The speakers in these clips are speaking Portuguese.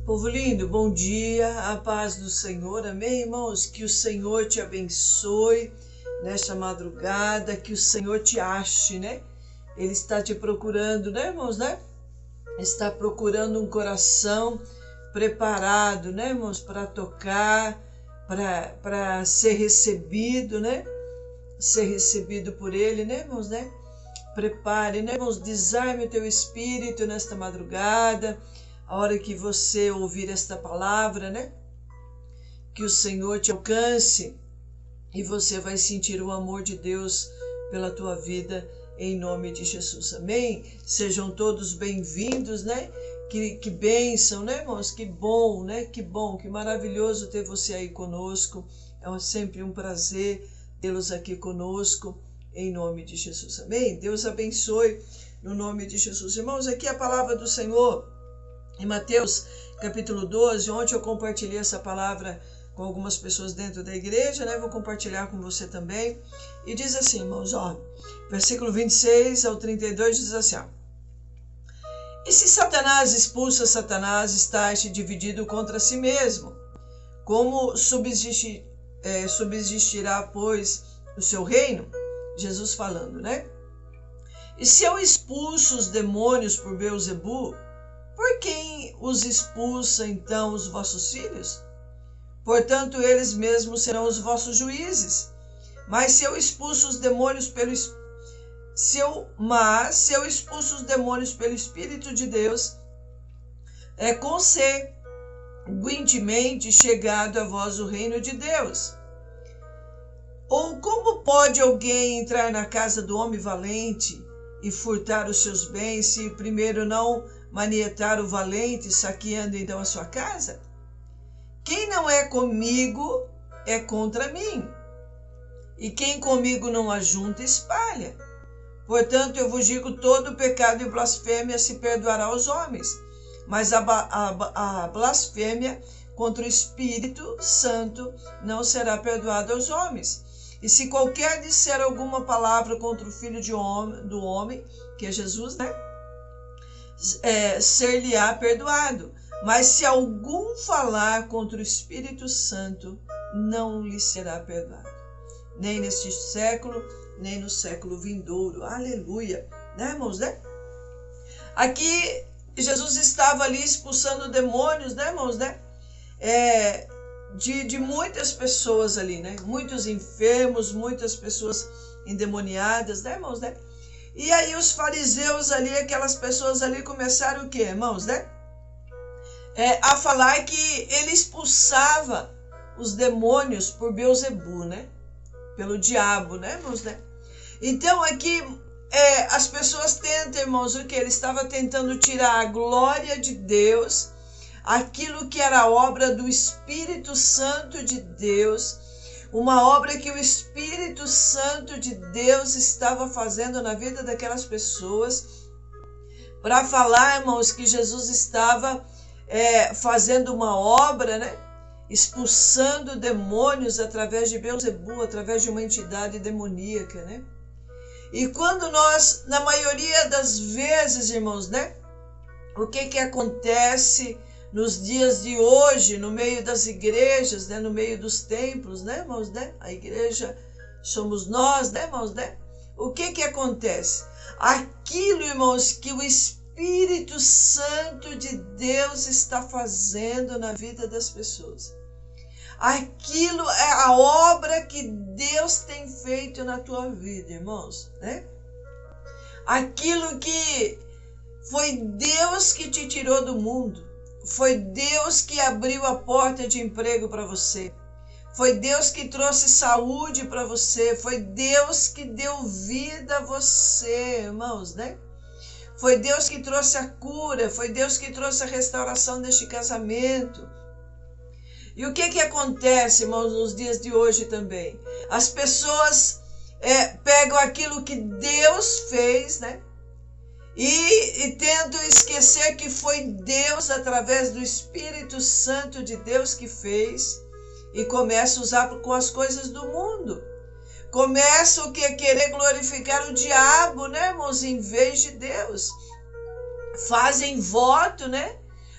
Povo lindo, bom dia, a paz do Senhor, amém, irmãos? Que o Senhor te abençoe nesta madrugada, que o Senhor te ache, né? Ele está te procurando, né, irmãos, né? Está procurando um coração preparado, né, irmãos, para tocar, para ser recebido, né? Ser recebido por Ele, né, irmãos, né? Prepare, né, irmãos? Desarme o teu espírito nesta madrugada. A hora que você ouvir esta palavra, né? Que o Senhor te alcance e você vai sentir o amor de Deus pela tua vida em nome de Jesus. Amém? Sejam todos bem-vindos, né? Que bênção, né, irmãos? Que bom, né? Que bom, que maravilhoso ter você aí conosco. É sempre um prazer tê-los aqui conosco em nome de Jesus. Amém? Deus abençoe no nome de Jesus. Irmãos, aqui a palavra do Senhor em Mateus capítulo 12, ontem eu compartilhei essa palavra com algumas pessoas dentro da igreja, né? Vou compartilhar com você também. E diz assim, irmãos, ó, versículo 26 ao 32 diz assim, ó. E se Satanás expulsa Satanás, estás dividido contra si mesmo. Como subsistirá, pois, o seu reino? Jesus falando, né? E se eu expulso os demônios por Beelzebu, por quem os expulsa, então, os vossos filhos? Portanto, eles mesmos serão os vossos juízes. Mas se eu expulso os demônios se eu expulso os demônios pelo Espírito de Deus, é consequentemente chegado a vós o reino de Deus. Ou como pode alguém entrar na casa do homem valente e furtar os seus bens, se primeiro não manietar o valente, saqueando então a sua casa? Quem não é comigo é contra mim, e quem comigo não ajunta, espalha. Portanto, eu vos digo, todo pecado e blasfêmia se perdoará aos homens, mas a blasfêmia contra o Espírito Santo não será perdoada aos homens. E se qualquer disser alguma palavra contra o Filho do homem, que é Jesus, né? Ser-lhe-á perdoado. Mas se algum falar contra o Espírito Santo, não lhe será perdoado. Nem neste século, nem no século vindouro. Aleluia. Né, irmãos, né? Aqui, Jesus estava ali expulsando demônios, né, irmãos, né? De muitas pessoas ali, né? Muitos enfermos, muitas pessoas endemoniadas, né, irmãos, né? E aí os fariseus ali, aquelas pessoas ali começaram o quê, irmãos, né? A falar que ele expulsava os demônios por Beelzebu, né? Pelo diabo, né, irmãos, né? Então aqui as pessoas tentam, irmãos, o que? Ele estava tentando tirar a glória de Deus, aquilo que era a obra do Espírito Santo de Deus, uma obra que o Espírito Santo de Deus estava fazendo na vida daquelas pessoas, para falar, irmãos, que Jesus estava fazendo uma obra, né? Expulsando demônios através de Beelzebu, através de uma entidade demoníaca, né? E quando nós, na maioria das vezes, irmãos, né? O que acontece nos dias de hoje, no meio das igrejas, né? No meio dos templos, né, irmãos, né? A igreja somos nós, né, irmãos, né? O que acontece? Aquilo, irmãos, que o Espírito Santo de Deus está fazendo na vida das pessoas. Aquilo é a obra que Deus tem feito na tua vida, irmãos, né? Aquilo que foi Deus que te tirou do mundo. Foi Deus que abriu a porta de emprego para você. Foi Deus que trouxe saúde para você. Foi Deus que deu vida a você, irmãos, né? Foi Deus que trouxe a cura. Foi Deus que trouxe a restauração deste casamento. E o que acontece, irmãos, nos dias de hoje também? As pessoas pegam aquilo que Deus fez, né? E tentam esquecer que foi Deus, através do Espírito Santo de Deus, que fez, e começam a usar com as coisas do mundo. Começam a querer glorificar o diabo, né, irmãos, em vez de Deus. Fazem voto, né?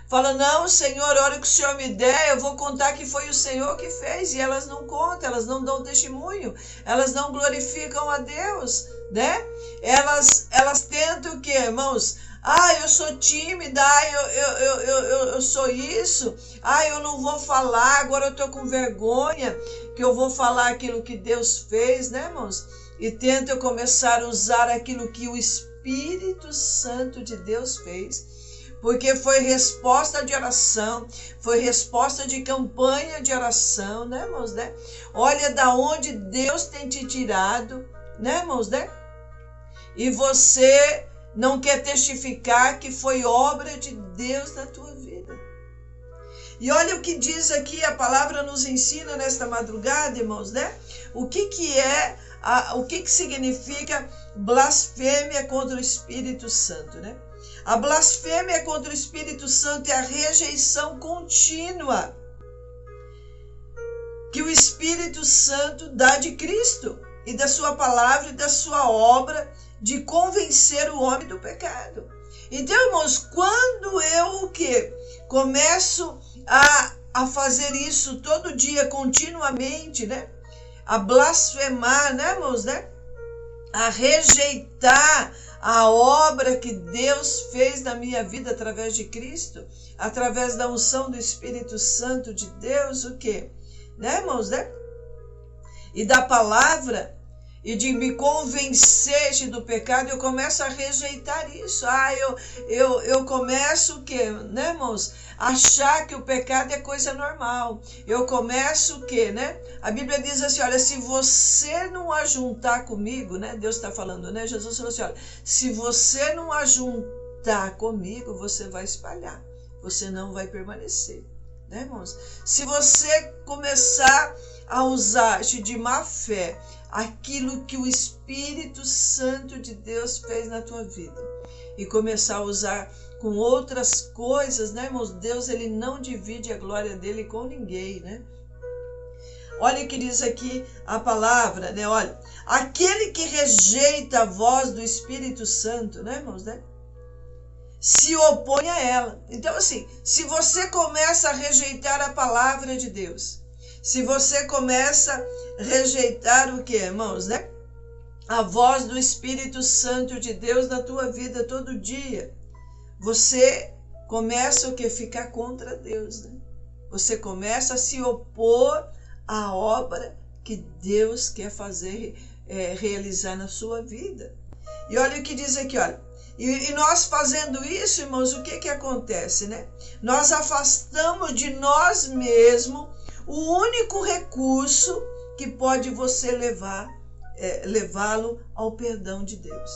Fala, não, Senhor, a hora que o Senhor me der, eu vou contar que foi o Senhor que fez. E elas não contam, elas não dão testemunho, elas não glorificam a Deus, né? Elas tentam o quê, irmãos? Eu sou tímida, eu sou isso, eu não vou falar, agora eu estou com vergonha, que eu vou falar aquilo que Deus fez, né, irmãos? E tentam começar a usar aquilo que o Espírito Santo de Deus fez, porque foi resposta de oração, foi resposta de campanha de oração, né, irmãos, né? Olha da onde Deus tem te tirado, né, irmãos, né? E você não quer testificar que foi obra de Deus na tua vida. E olha o que diz aqui, a palavra nos ensina nesta madrugada, irmãos, né? O que significa blasfêmia contra o Espírito Santo, né? A blasfêmia contra o Espírito Santo é a rejeição contínua que o Espírito Santo dá de Cristo e da sua palavra e da sua obra de convencer o homem do pecado. Então, irmãos, quando eu começo a fazer isso todo dia, continuamente, né? A blasfemar, né, irmãos, né? A rejeitar a obra que Deus fez na minha vida através de Cristo, através da unção do Espírito Santo de Deus, o quê? Né, irmãos, né? E da palavra, e de me convencer do pecado, eu começo a rejeitar isso. Eu começo o quê, né, irmãos? Achar que o pecado é coisa normal. Eu começo o quê, né? A Bíblia diz assim, olha, se você não ajuntar comigo, né? Deus está falando, né? Jesus falou assim, olha, se você não ajuntar comigo, você vai espalhar. Você não vai permanecer, né, irmãos? Se você começar a usar de má fé aquilo que o Espírito Santo de Deus fez na tua vida e começar a usar com outras coisas, né, irmãos? Deus, ele não divide a glória dele com ninguém, né? Olha o que diz aqui a palavra, né? Olha, aquele que rejeita a voz do Espírito Santo, né, irmãos, né? Se opõe a ela. Então, assim, se você começa a rejeitar a palavra de Deus, se você começa a rejeitar o que, irmãos, né? A voz do Espírito Santo de Deus na tua vida todo dia, você começa o que? Ficar contra Deus, né? Você começa a se opor à obra que Deus quer fazer, realizar na sua vida. E olha o que diz aqui, olha. E nós fazendo isso, irmãos, o que acontece, né? Nós afastamos de nós mesmos o único recurso que pode você levá-lo ao perdão de Deus,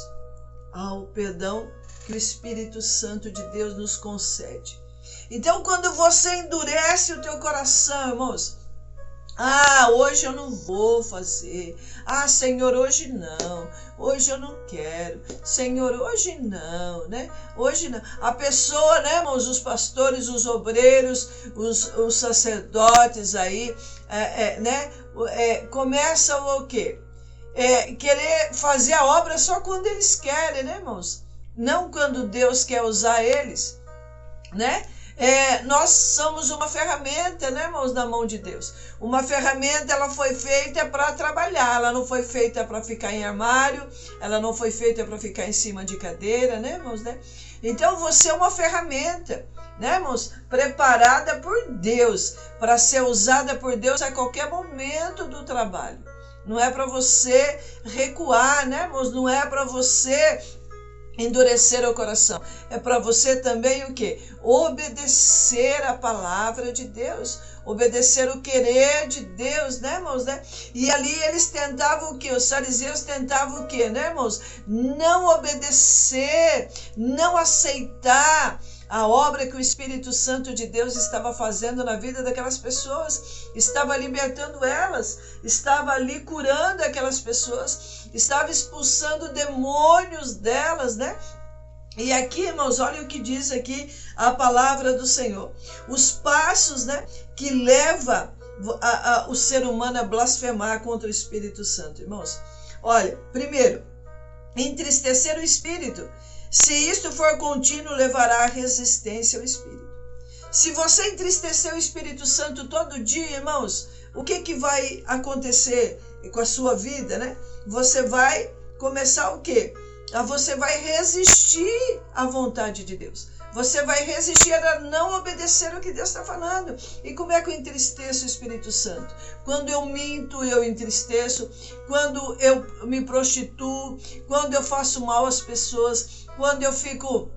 ao perdão que o Espírito Santo de Deus nos concede. Então, quando você endurece o teu coração, irmãos, hoje eu não vou fazer. Senhor, hoje não. Hoje eu não quero. Senhor, hoje não, né? Hoje não. A pessoa, né, irmãos, os pastores, os obreiros, os sacerdotes aí, né? Começam o quê? Querer fazer a obra só quando eles querem, né, irmãos? Não quando Deus quer usar eles, né? Nós somos uma ferramenta, né, irmãos, na mão de Deus. Uma ferramenta, ela foi feita para trabalhar, ela não foi feita para ficar em armário, ela não foi feita para ficar em cima de cadeira, né, irmãos, né? Então você é uma ferramenta, né, irmãos, preparada por Deus, para ser usada por Deus a qualquer momento do trabalho. Não é para você recuar, né, irmãos? Não é para você endurecer o coração. É para você também o quê? Obedecer a palavra de Deus, obedecer o querer de Deus, né, irmãos, né? E ali eles tentavam o quê? Os fariseus tentavam o quê, né, irmãos? Não obedecer, não aceitar a obra que o Espírito Santo de Deus estava fazendo na vida daquelas pessoas, estava libertando elas, estava ali curando aquelas pessoas, estava expulsando demônios delas, né? E aqui, irmãos, olha o que diz aqui a palavra do Senhor. Os passos, né, que leva o ser humano a blasfemar contra o Espírito Santo, irmãos. Olha, primeiro, entristecer o Espírito. Se isto for contínuo, levará à resistência ao Espírito. Se você entristecer o Espírito Santo todo dia, irmãos, o que vai acontecer com a sua vida, né? Você vai começar o quê? Você vai resistir à vontade de Deus. Você vai resistir a não obedecer o que Deus está falando. E como é que eu entristeço o Espírito Santo? Quando eu minto, eu entristeço. Quando eu me prostituo. Quando eu faço mal às pessoas. Quando eu fico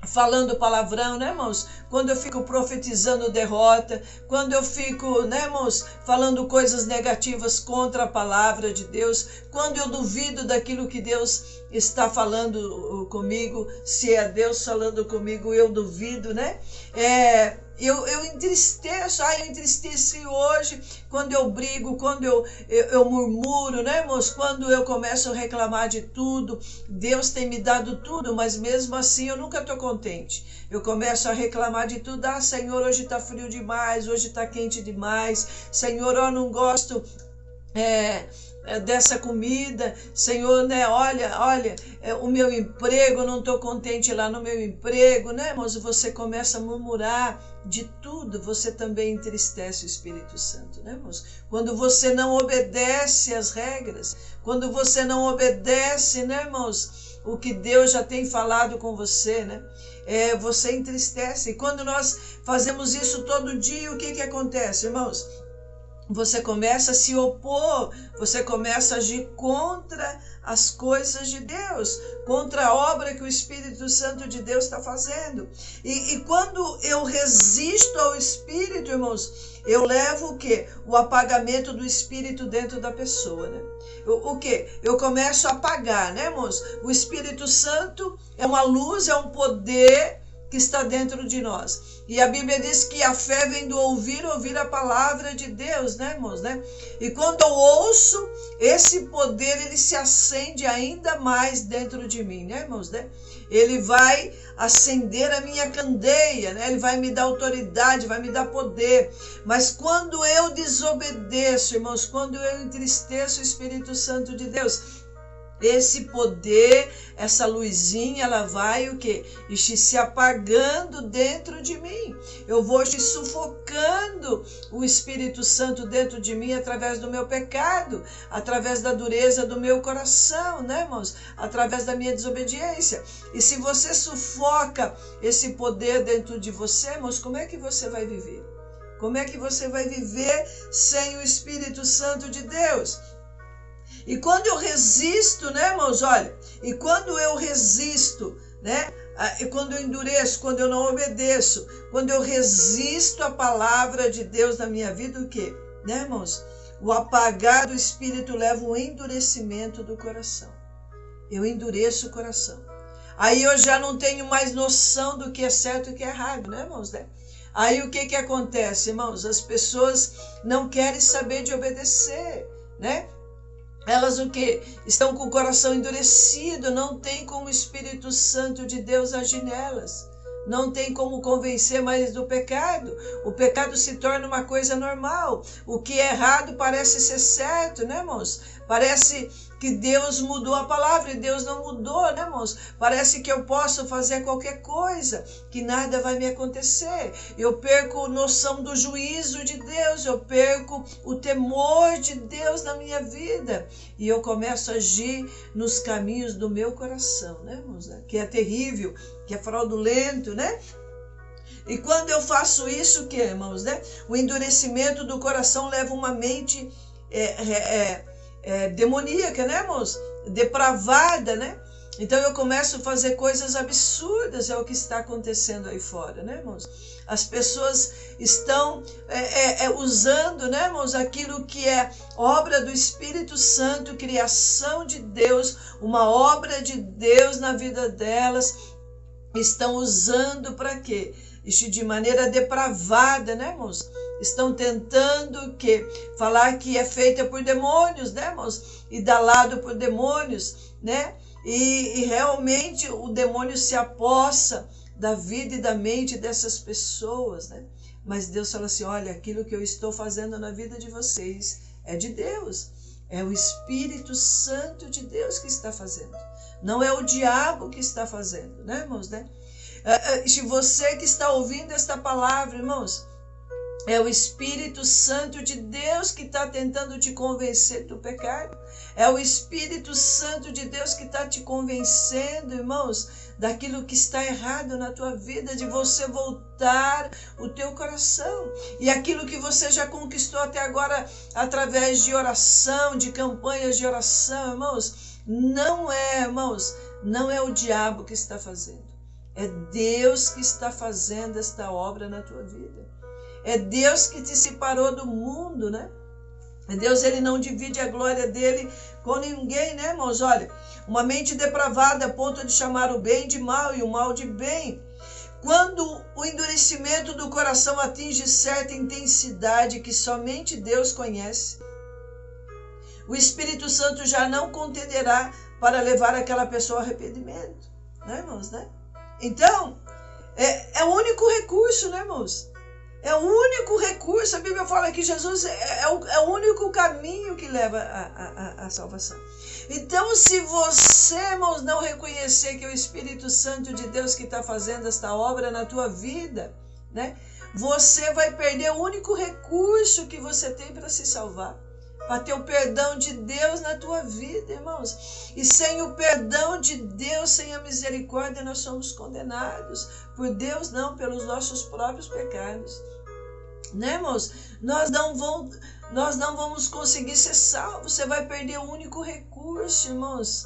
falando palavrão, né, irmãos? Quando eu fico profetizando derrota, quando eu fico, né, irmãos, falando coisas negativas contra a palavra de Deus, quando eu duvido daquilo que Deus está falando comigo, se é Deus falando comigo, eu duvido, né? Eu entristeço, eu entristeci hoje, quando eu brigo, quando eu murmuro, né, irmãos? Quando eu começo a reclamar de tudo, Deus tem me dado tudo, mas mesmo assim eu nunca estou contente. Eu começo a reclamar de tudo, Senhor, hoje está frio demais, hoje está quente demais, Senhor, eu não gosto dessa comida, Senhor, né? Olha, o meu emprego, não estou contente lá no meu emprego, né, irmãos? Você começa a murmurar de tudo, você também entristece o Espírito Santo, né, irmãos? Quando você não obedece às regras, quando você não obedece, né, irmãos, o que Deus já tem falado com você, né? Você entristece. E quando nós fazemos isso todo dia, o que acontece, irmãos? Você começa a se opor, você começa a agir contra as coisas de Deus, contra a obra que o Espírito Santo de Deus está fazendo. E quando eu resisto ao Espírito, irmãos, eu levo o quê? O apagamento do Espírito dentro da pessoa, né? O quê? Eu começo a apagar, né, irmãos? O Espírito Santo é uma luz, é um poder que está dentro de nós. E a Bíblia diz que a fé vem do ouvir a palavra de Deus, né, irmãos, né? E quando eu ouço, esse poder, ele se acende ainda mais dentro de mim, né, irmãos, né? Ele vai acender a minha candeia, né? Ele vai me dar autoridade, vai me dar poder. Mas quando eu desobedeço, irmãos, quando eu entristeço o Espírito Santo de Deus, esse poder, essa luzinha, ela vai o quê? Se apagando dentro de mim. Eu vou sufocando o Espírito Santo dentro de mim através do meu pecado, através da dureza do meu coração, né, irmãos? Através da minha desobediência. E se você sufoca esse poder dentro de você, irmãos, como é que você vai viver? Como é que você vai viver sem o Espírito Santo de Deus? E quando eu resisto, né, irmãos, olha, e quando eu resisto, né, e quando eu endureço, quando eu não obedeço, quando eu resisto à palavra de Deus na minha vida, o quê? Né, irmãos? O apagar do Espírito leva um endurecimento do coração. Eu endureço o coração. Aí eu já não tenho mais noção do que é certo e o que é errado, né, irmãos, né? Aí o que acontece, irmãos? As pessoas não querem saber de obedecer, né? Elas o quê? Estão com o coração endurecido, não tem como o Espírito Santo de Deus agir nelas. Não tem como convencer mais do pecado. O pecado se torna uma coisa normal. O que é errado parece ser certo, né, irmãos? Parece que Deus mudou a palavra e Deus não mudou, né, irmãos? Parece que eu posso fazer qualquer coisa, que nada vai me acontecer. Eu perco noção do juízo de Deus, eu perco o temor de Deus na minha vida. E eu começo a agir nos caminhos do meu coração, né, irmãos? Que é terrível, que é fraudulento, né? E quando eu faço isso, o que, irmãos, né? O endurecimento do coração leva uma mente demoníaca, né, irmãos? Depravada, né? Então eu começo a fazer coisas absurdas, é o que está acontecendo aí fora, né, irmãos? As pessoas estão usando, né, irmãos, aquilo que é obra do Espírito Santo, criação de Deus, uma obra de Deus na vida delas, estão usando para quê? De maneira depravada, né, irmãos? Estão tentando falar que é feita por demônios, né, irmãos? E dá lado por demônios, né? E realmente o demônio se apossa da vida e da mente dessas pessoas, né? Mas Deus fala assim, olha, aquilo que eu estou fazendo na vida de vocês é de Deus. É o Espírito Santo de Deus que está fazendo. Não é o diabo que está fazendo, né, irmãos, né? Se você que está ouvindo esta palavra, irmãos, é o Espírito Santo de Deus que está tentando te convencer do pecado. É o Espírito Santo de Deus que está te convencendo, irmãos, daquilo que está errado na tua vida, de você voltar o teu coração. E aquilo que você já conquistou até agora através de oração, de campanhas de oração, irmãos, não é o diabo que está fazendo. É Deus que está fazendo esta obra na tua vida. É Deus que te separou do mundo, né? Deus, ele não divide a glória dele com ninguém, né, irmãos? Olha, uma mente depravada a ponto de chamar o bem de mal e o mal de bem. Quando o endurecimento do coração atinge certa intensidade que somente Deus conhece, o Espírito Santo já não contenderá para levar aquela pessoa ao arrependimento, né, irmãos, né? Então, é o único recurso, né, irmãos? É o único recurso. A Bíblia fala que Jesus é o único caminho que leva à salvação. Então, se você, irmãos, não reconhecer que é o Espírito Santo de Deus que está fazendo esta obra na tua vida, né, você vai perder o único recurso que você tem para se salvar, para ter o perdão de Deus na tua vida, irmãos. E sem o perdão de Deus, sem a misericórdia, nós somos condenados. Por Deus não, pelos nossos próprios pecados. Né, irmãos? Nós não vamos conseguir ser salvos. Você vai perder o único recurso, irmãos,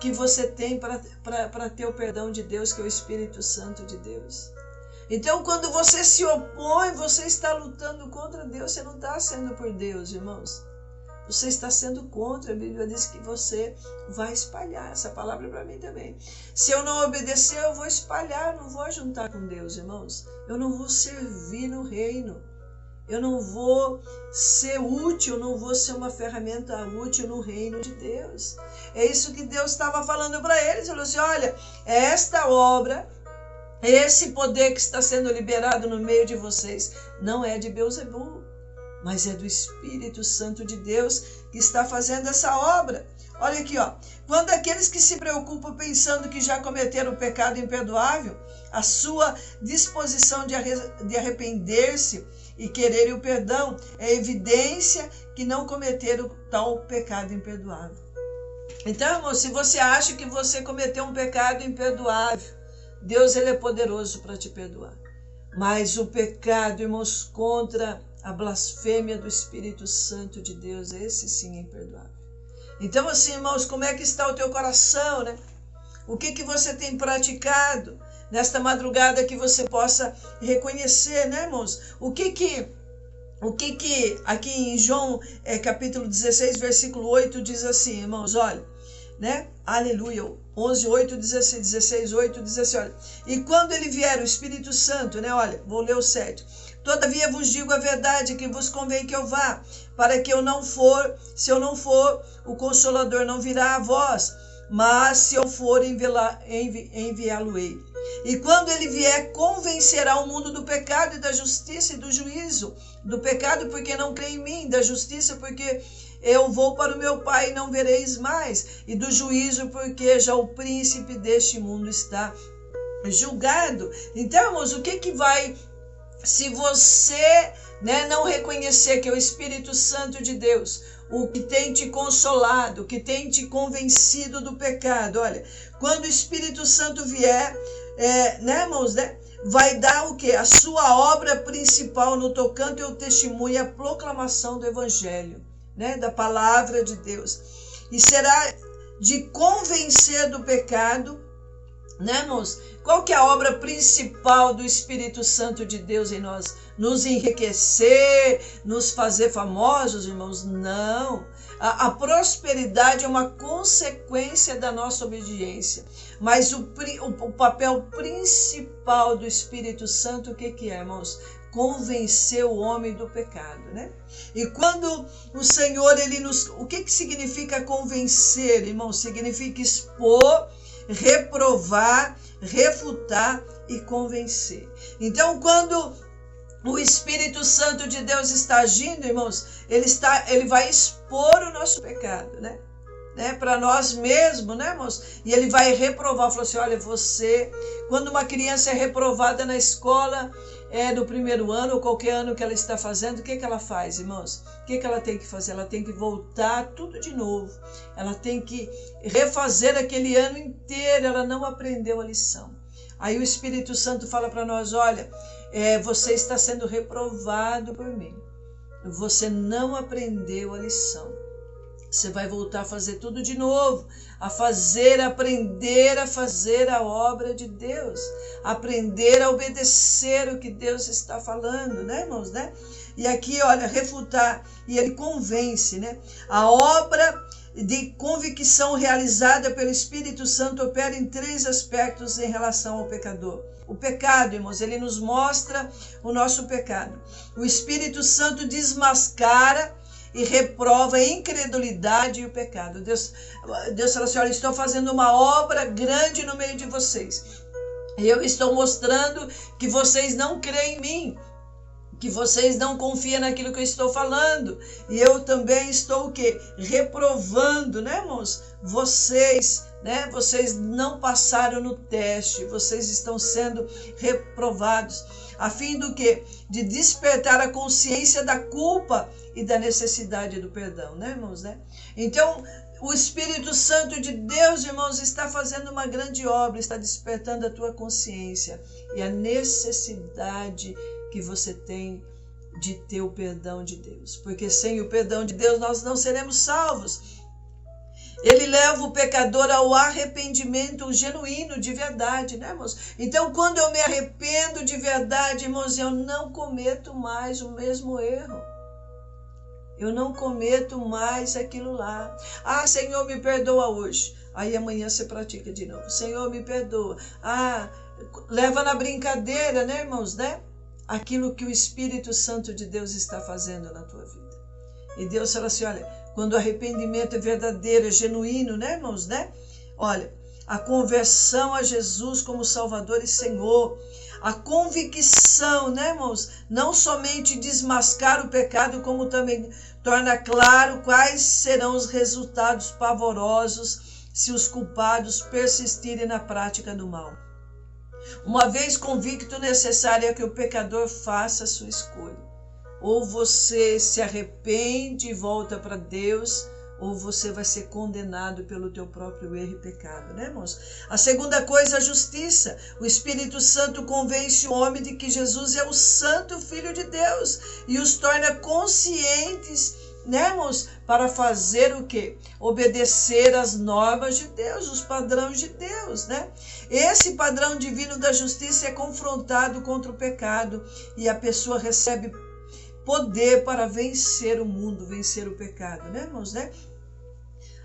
que você tem para ter o perdão de Deus, que é o Espírito Santo de Deus. Então, quando você se opõe, você está lutando contra Deus. Você não está sendo por Deus, irmãos. Você está sendo contra. A Bíblia diz que você vai espalhar. Essa palavra é para mim também. Se eu não obedecer, eu vou espalhar. Não vou juntar com Deus, irmãos. Eu não vou servir no reino. Eu não vou ser útil. Não vou ser uma ferramenta útil no reino de Deus. É isso que Deus estava falando para eles. Ele falou assim, olha, esta obra, esse poder que está sendo liberado no meio de vocês, não é de Beelzebul, mas é do Espírito Santo de Deus que está fazendo essa obra. Olha aqui, ó. Quando aqueles que se preocupam pensando que já cometeram o pecado imperdoável, a sua disposição de arrepender-se e quererem o perdão é evidência que não cometeram tal pecado imperdoável. Então, irmão, se você acha que você cometeu um pecado imperdoável, Deus, ele é poderoso para te perdoar. Mas o pecado, irmãos, contra a blasfêmia do Espírito Santo de Deus, esse sim é imperdoável. Então, assim, irmãos, como é que está o teu coração, né? O que você tem praticado nesta madrugada que você possa reconhecer, né, irmãos? O que aqui em João capítulo 16, versículo 8 diz assim, irmãos, olha, né? Aleluia. 11:8 diz assim, 16:8 diz assim, olha, e quando ele vier, o Espírito Santo, né, olha, vou ler o 7, todavia vos digo a verdade, que vos convém que eu vá, para que se eu não for, o Consolador não virá a vós, mas se eu for, enviá-lo-ei. E quando ele vier, convencerá o mundo do pecado e da justiça e do juízo, do pecado porque não crê em mim, da justiça porque eu vou para o meu Pai e não vereis mais, e do juízo porque já o príncipe deste mundo está julgado. Então, irmãos, o que vai, se você, né, não reconhecer que é o Espírito Santo de Deus, o que tem te consolado, o que tem te convencido do pecado, olha, quando o Espírito Santo vier, né, irmãos, né, vai dar o quê? A sua obra principal no tocante ao testemunho e a proclamação do Evangelho, né, da palavra de Deus. E será de convencer do pecado, né, irmãos? Qual que é a obra principal do Espírito Santo de Deus em nós? Nos enriquecer, nos fazer famosos, irmãos? Não. A prosperidade é uma consequência da nossa obediência. Mas o papel principal do Espírito Santo, o que é, irmãos? Convencer o homem do pecado, né? E quando o Senhor, o que significa convencer, irmãos? Significa expor, reprovar, refutar e convencer. Então, quando o Espírito Santo de Deus está agindo, irmãos, ele vai expor o nosso pecado, né? né, para nós mesmos, né, irmãos? E ele vai reprovar, falou assim, olha, você, quando uma criança é reprovada na escola, no primeiro ano ou qualquer ano que ela está fazendo, o que ela faz, irmãos? O que ela tem que fazer? Ela tem que voltar tudo de novo. Ela tem que refazer aquele ano inteiro, ela não aprendeu a lição. Aí o Espírito Santo fala para nós, olha, você está sendo reprovado por mim. Você não aprendeu a lição. Você vai voltar a fazer tudo de novo, aprender a fazer a obra de Deus, aprender a obedecer o que Deus está falando, né, irmãos, né? E aqui, olha, refutar, e ele convence, né? A obra de convicção realizada pelo Espírito Santo opera em 3 aspectos em relação ao pecador. O pecado, irmãos, ele nos mostra o nosso pecado. O Espírito Santo desmascara e reprova a incredulidade e o pecado. Deus fala assim, olha, estou fazendo uma obra grande no meio de vocês. Eu estou mostrando que vocês não creem em mim, que vocês não confiam naquilo que eu estou falando. E eu também estou o quê? Reprovando, né, irmãos? Vocês, né? Vocês não passaram no teste, vocês estão sendo reprovados. A fim do quê? De despertar a consciência da culpa e da necessidade do perdão, né, irmãos, né? Então, o Espírito Santo de Deus, irmãos, está fazendo uma grande obra, está despertando a tua consciência e a necessidade que você tem de ter o perdão de Deus. Porque sem o perdão de Deus nós não seremos salvos. Ele leva o pecador ao arrependimento genuíno, de verdade, né, irmãos? Então, quando eu me arrependo de verdade, irmãos, eu não cometo mais o mesmo erro. Eu não cometo mais aquilo lá. Ah, Senhor, me perdoa hoje. Aí amanhã você pratica de novo. Senhor, me perdoa. Ah, leva na brincadeira, né, irmãos, né? Aquilo que o Espírito Santo de Deus está fazendo na tua vida. E Deus fala assim, olha, quando o arrependimento é verdadeiro, é genuíno, né, irmãos, né? Olha, a conversão a Jesus como Salvador e Senhor, a convicção, né, irmãos? Não somente desmascara o pecado, como também torna claro quais serão os resultados pavorosos se os culpados persistirem na prática do mal. Uma vez convicto, necessário é que o pecador faça a sua escolha. Ou você se arrepende e volta para Deus, ou você vai ser condenado pelo teu próprio erro e pecado, né, irmãos? A segunda coisa, a justiça. O Espírito Santo convence o homem de que Jesus é o Santo Filho de Deus e os torna conscientes, né, irmãos, para fazer o quê? Obedecer às normas de Deus, os padrões de Deus, né? Esse padrão divino da justiça é confrontado contra o pecado e a pessoa recebe poder para vencer o mundo, vencer o pecado, né, irmãos, né?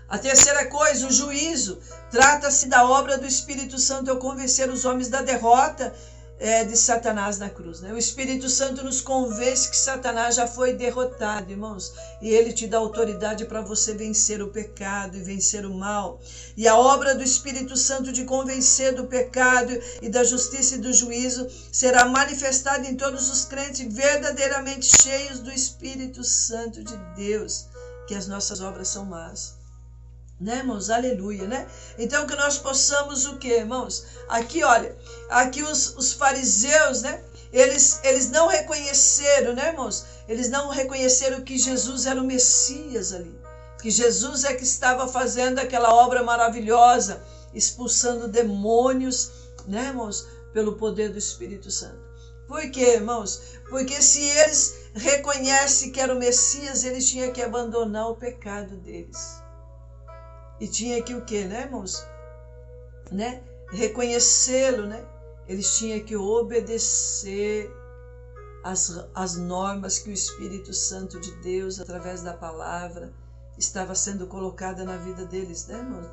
A terceira coisa, o juízo. Trata-se da obra do Espírito Santo ao convencer os homens da derrota de Satanás na cruz, né? O Espírito Santo nos convence que Satanás já foi derrotado, irmãos, e ele te dá autoridade para você vencer o pecado e vencer o mal. E a obra do Espírito Santo de convencer do pecado e da justiça e do juízo será manifestada em todos os crentes verdadeiramente cheios do Espírito Santo de Deus, que as nossas obras são más. Né, irmãos? Aleluia, né? Então que nós possamos o quê, irmãos? Aqui, olha, aqui os fariseus, né? Eles não reconheceram, né, irmãos? Eles não reconheceram que Jesus era o Messias ali. Que Jesus é que estava fazendo aquela obra maravilhosa, expulsando demônios, né, irmãos? Pelo poder do Espírito Santo. Por quê, irmãos? Porque se eles reconhecem que era o Messias, eles tinham que abandonar o pecado deles. E tinha que o quê, né, irmãos? Né? Reconhecê-lo, né? Eles tinham que obedecer as normas que o Espírito Santo de Deus, através da palavra, estava sendo colocada na vida deles, né, irmãos?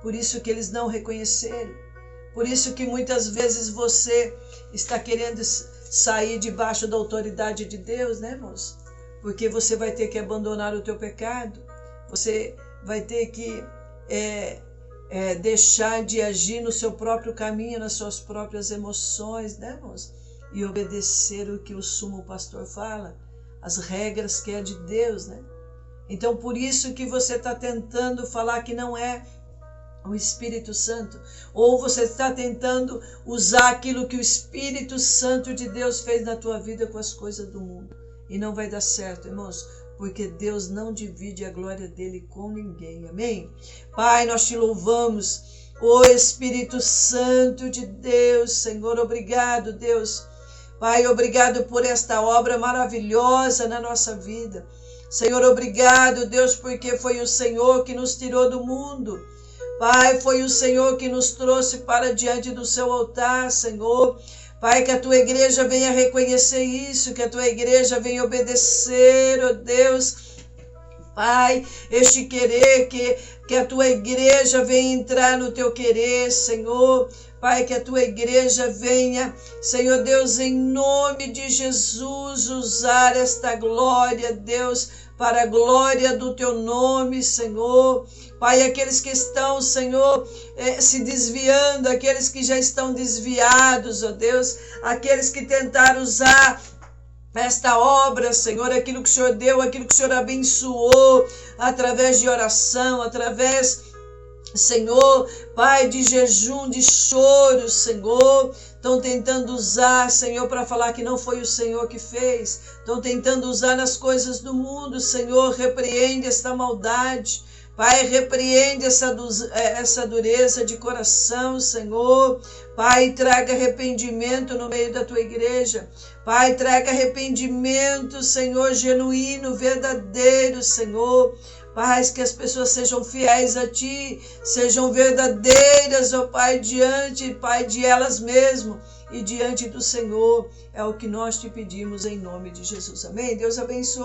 Por isso que eles não reconheceram. Por isso que muitas vezes você está querendo sair debaixo da autoridade de Deus, né, irmãos? Porque você vai ter que abandonar o teu pecado. Você vai ter que deixar de agir no seu próprio caminho, nas suas próprias emoções, né, irmãos? E obedecer o que o sumo pastor fala, as regras que é de Deus, né? Então, por isso que você está tentando falar que não é o Espírito Santo, ou você está tentando usar aquilo que o Espírito Santo de Deus fez na tua vida com as coisas do mundo. E não vai dar certo, irmãos, porque Deus não divide a glória dele com ninguém. Amém? Pai, nós te louvamos, ó Espírito Santo de Deus. Senhor, obrigado, Deus. Pai, obrigado por esta obra maravilhosa na nossa vida. Senhor, obrigado, Deus, porque foi o Senhor que nos tirou do mundo. Pai, foi o Senhor que nos trouxe para diante do seu altar, Senhor. Pai, que a tua igreja venha reconhecer isso, que a tua igreja venha obedecer, ó Deus. Pai, este querer, que a tua igreja venha entrar no teu querer, Senhor. Pai, que a tua igreja venha, Senhor Deus, em nome de Jesus, usar esta glória, Deus, para a glória do teu nome, Senhor. Pai, aqueles que estão, Senhor, se desviando, aqueles que já estão desviados, ó Deus, aqueles que tentaram usar esta obra, Senhor, aquilo que o Senhor deu, aquilo que o Senhor abençoou, através de oração, através, Senhor, Pai, de jejum, de choro, Senhor, estão tentando usar, Senhor, para falar que não foi o Senhor que fez, estão tentando usar nas coisas do mundo, Senhor, repreende esta maldade. Pai, repreende essa dureza de coração, Senhor. Pai, traga arrependimento no meio da tua igreja. Pai, traga arrependimento, Senhor, genuíno, verdadeiro, Senhor. Pai, que as pessoas sejam fiéis a Ti, sejam verdadeiras, ó Pai, diante, Pai, de elas mesmas e diante do Senhor. É o que nós te pedimos em nome de Jesus. Amém? Deus abençoe.